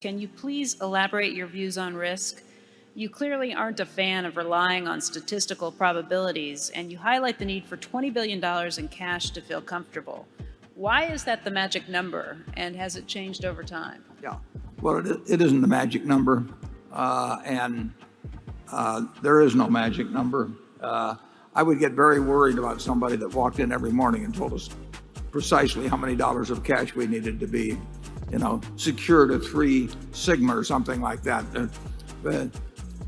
Can you please elaborate your views on risk? You clearly aren't a fan of relying on statistical probabilities, and you highlight the need for $20 billion in cash to feel comfortable. Why is that the magic number, and has it changed over time? Yeah, well, it isn't the magic number, and there is no magic number. I would get very worried about somebody that walked in every morning and told us precisely how many dollars of cash we needed to be, secured at 3 sigma or something like that.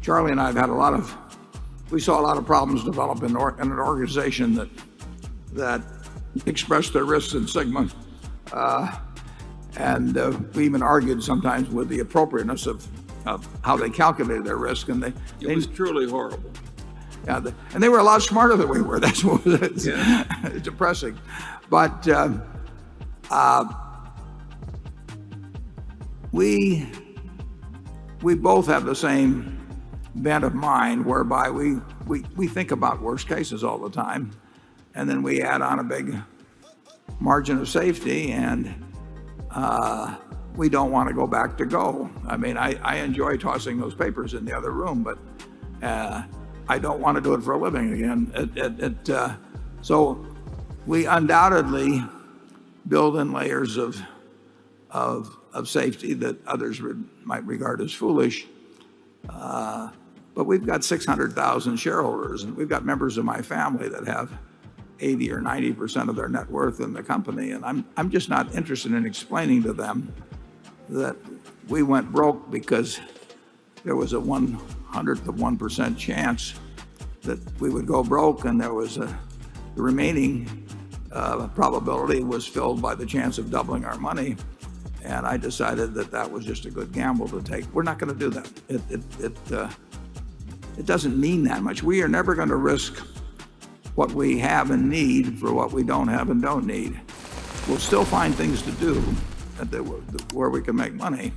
Charlie and I have had we saw a lot of problems develop in an organization that expressed their risks in sigma. And we even argued sometimes with the appropriateness of how they calculated their risk. And it was truly horrible. Yeah, and they were a lot smarter than we were. That's what was depressing. But we both have the same bent of mind, whereby we think about worst cases all the time, and then we add on a big margin of safety, and we don't want to go back to go. I mean, I enjoy tossing those papers in the other room, but I don't want to do it for a living again. So we undoubtedly build in layers of safety that others might regard as foolish. But we've got 600,000 shareholders, and we've got members of my family that have 80 or 90% of their net worth in the company. And I'm just not interested in explaining to them that we went broke because there was a 1/100th of 1% chance that we would go broke, and there was the remaining probability was filled by the chance of doubling our money. And I decided that was just a good gamble to take. We're not going to do that. It doesn't mean that much. We are never going to risk what we have and need for what we don't have and don't need. We'll still find things to do where we can make money,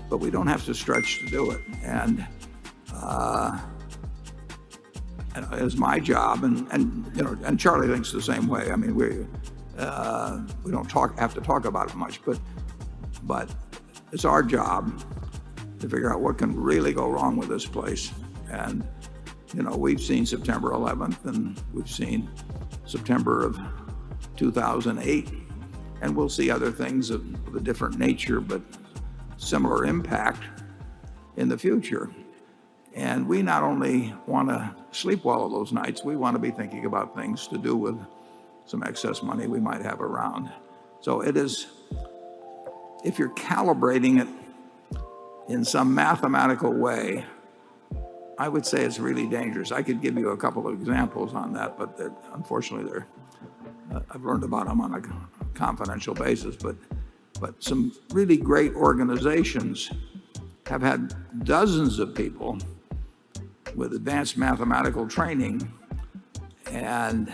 but we don't have to stretch to do it. And it's my job, and Charlie thinks the same way. I mean, we don't have to talk about it much, but it's our job to figure out what can really go wrong with this place. And we've seen September 11th, and we've seen September of 2008, and we'll see other things of a different nature but similar impact in the future. And we not only want to sleep well of those nights, we want to be thinking about things to do with some excess money we might have around. So it is, if you're calibrating it in some mathematical way, I would say it's really dangerous. I could give you a couple of examples on that, but unfortunately I've learned about them on a confidential basis. But some really great organizations have had dozens of people with advanced mathematical training and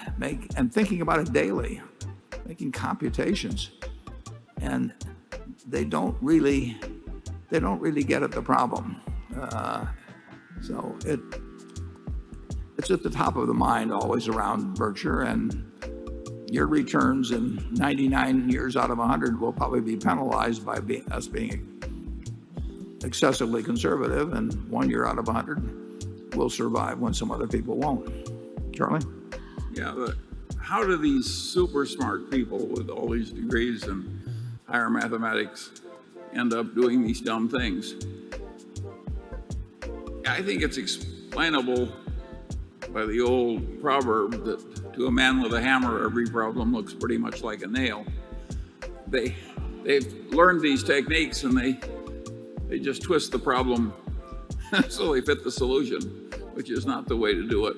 thinking about it daily, making computations, and they don't really get at the problem. So it's at the top of the mind always around Berkshire, and your returns in 99 years out of 100 will probably be penalized by us being excessively conservative, and 1 year out of 100 will survive when some other people won't. Charlie? Yeah, but how do these super smart people with all these degrees in higher mathematics end up doing these dumb things? I think it's explainable by the old proverb that to a man with a hammer, every problem looks pretty much like a nail. They've learned these techniques, and they just twist the problem so they fit the solution, which is not the way to do it.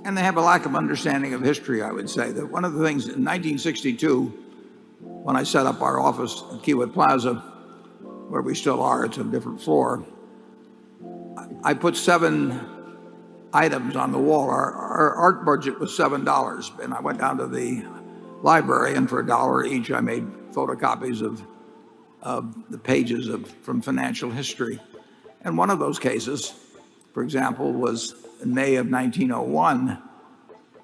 And they have a lack of understanding of history, I would say. That one of the things in 1962, when I set up our office at Kiewit Plaza, where we still are, it's a different floor, I put 7 items on the wall. Our art budget was $7, and I went down to the library, and for $1 each I made photocopies of the pages from financial history. And one of those cases, for example, was in May of 1901,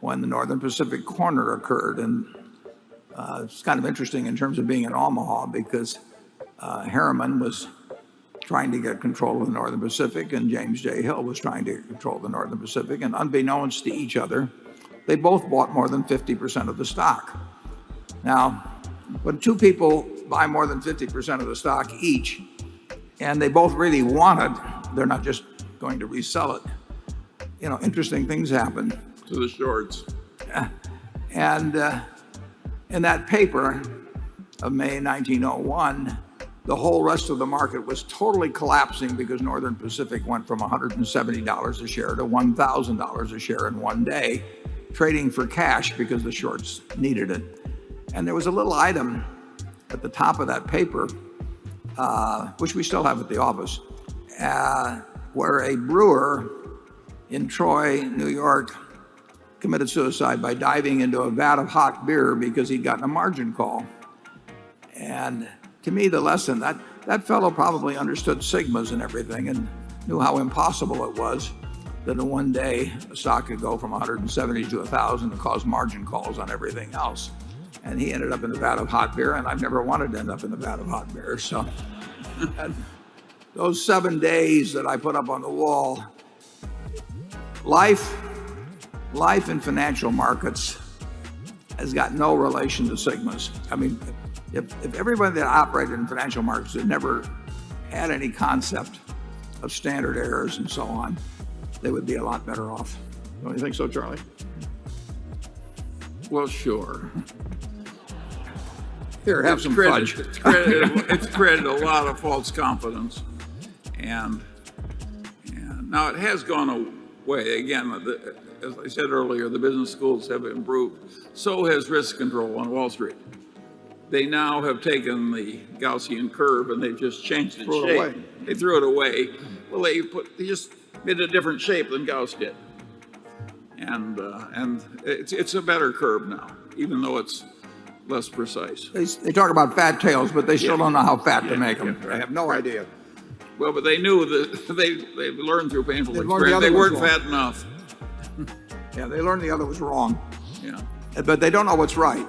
when the Northern Pacific Corner occurred. And it's kind of interesting in terms of being in Omaha, because Harriman was trying to get control of the Northern Pacific, and James J. Hill was trying to get control of the Northern Pacific. And unbeknownst to each other, they both bought more than 50% of the stock. Now, when two people buy more than 50% of the stock each, and they both really want it, they're not just going to resell it. Interesting things happen. To the shorts. And in that paper of May 1901, the whole rest of the market was totally collapsing because Northern Pacific went from $170 a share to $1,000 a share in one day, trading for cash because the shorts needed it. And there was a little item at the top of that paper, which we still have at the office, where a brewer in Troy, New York, committed suicide by diving into a vat of hot beer because he'd gotten a margin call. And to me, the lesson, that fellow probably understood sigmas and everything and knew how impossible it was that in one day a stock could go from 170 to 1,000 and cause margin calls on everything else. And he ended up in a vat of hot beer, and I've never wanted to end up in a vat of hot beer. So those 7 days that I put up on the wall, life in financial markets has got no relation to sigmas. I mean, if everybody that operated in financial markets had never had any concept of standard errors and so on, they would be a lot better off. Don't you think so, Charlie? Well, sure. Here, have some fudge. It's created a lot of false confidence. And now it has gone away. Again, as I said earlier, the business schools have improved. So has risk control on Wall Street. They now have taken the Gaussian curve and they've just changed its shape. Away. They threw it away. Well, they just made a different shape than Gauss did. And it's a better curve now, even though it's less precise. They talk about fat tails, but they still don't know how fat to make them. Yeah, right. I have no idea. Well, but they knew that they've learned through painful learned experience. the They other weren't was wrong. fat enough. Yeah, they learned the other was wrong. Yeah. But they don't know what's right.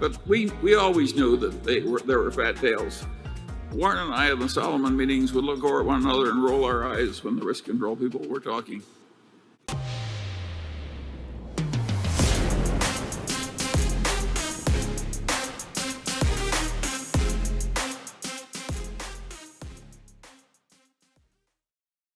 But we always knew that there were fat tails. Warren and I in the Solomon meetings would look over at one another and roll our eyes when the risk control people were talking.